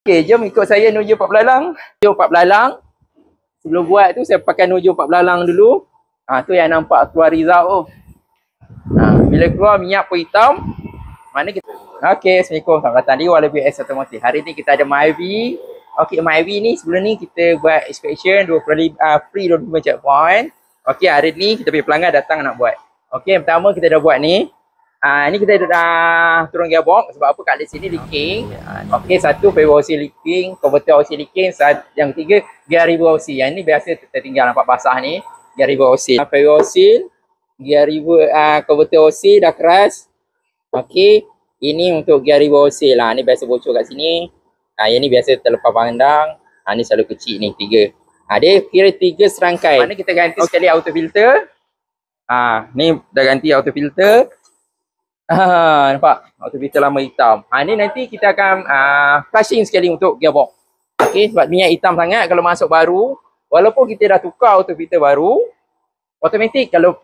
Okey, jom ikut saya menuju Pak Belalang. Menuju Pak Belalang. Sebelum buat tu saya pakai menuju Pak Belalang dulu. Tu yang nampak keluar result tu. Bila keluar minyak pun hitam. Mana kita? Okey, Assalamualaikum. Selamat datang di WBS Automotive. Hari ni kita ada Myvi. Okey, Myvi ni sebelum ni kita buat inspection free 25 checkpoint. Okey, hari ni kita punya pelanggan datang nak buat. Okey, yang pertama kita dah buat ni. Ni kita dah turun gearbox sebab apa kat sini leaking. Okey, satu favor OC leaking, converter OC leaking, yang ketiga gear river OC. Yang ni biasa tertinggal nampak basah ni, gear river OC. Favor OC, gear river converter OC dah keras. Okey, ini untuk gear river OC lah. Ni biasa bocor kat sini. Yang ni biasa terlepas pandang. Ni selalu kecil ni, 3. Dia kira 3 serangkai. Mana kita ganti sekali auto filter. Ni dah ganti auto filter. Nampak? Auto filter lama hitam. Ni nanti kita akan flushing sekali untuk gearbox. Okey, sebab minyak hitam sangat kalau masuk baru. Walaupun kita dah tukar auto filter baru, automatik kalau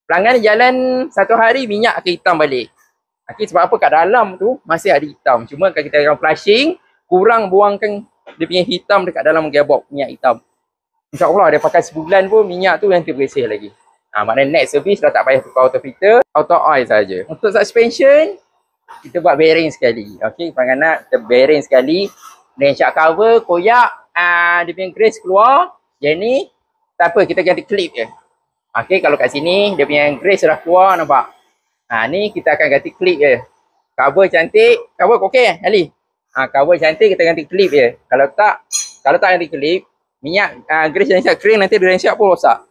pelanggan jalan 1 hari, minyak akan hitam balik. Okey, sebab apa? Kat dalam tu masih ada hitam. Cuma kalau kita akan flushing, kurang buangkan dia punya hitam dekat dalam gearbox, minyak hitam. InsyaAllah dia pakai sebulan pun minyak tu nanti bersih lagi. Maknanya next service dah tak payah tukar auto filter, auto oil saja. Untuk suspension, kita buat bearing sekali. Okey, pelanggan nak kita bearing sekali. Dengan shock cover, koyak, dia punya grease keluar. Yang ni, tak apa, kita ganti clip je. Okey, kalau kat sini, dia punya grease dah keluar, nampak? Ni kita akan ganti clip je. Cover cantik, cover okey Ali? Cover cantik, kita ganti clip je. Kalau tak ganti clip, minyak grease yang siap kering, nanti dia siap pun rosak.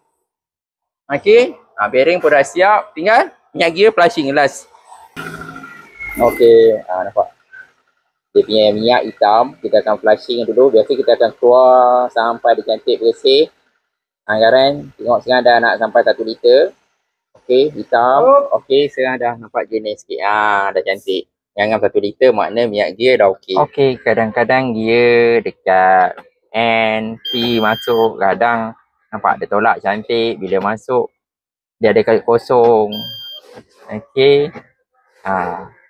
Okey, bearing pun dah siap, tinggal minyak gear flushing last. Okey, nampak. Dia punya minyak hitam, kita akan flushing dulu. Biasa kita akan keluar sampai dia cantik bersih. Anggaran, tengok sekarang dah nak sampai 1 liter. Okey, hitam. Okey, sekarang dah nampak jenis sikit. Dah cantik. Jangan 1 liter, makna minyak gear dah okey. Okey, kadang-kadang gear dekat N, P masuk, kadang nampak dia tolak cantik. Bila masuk, dia ada kali kosong. Okey.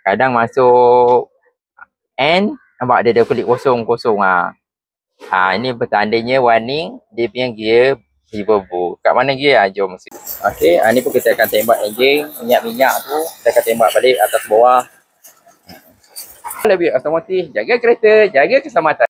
Kadang masuk N, nampak dia ada kulit kosong-kosong. Ini pertandanya warning dia punya gear reverbo. Kat mana gear? Jom. Okey, ni pun kita akan tembak engine. Minyak-minyak tu kita akan tembak balik atas bawah. Lebih otomotif, jaga kereta, jaga keselamatan.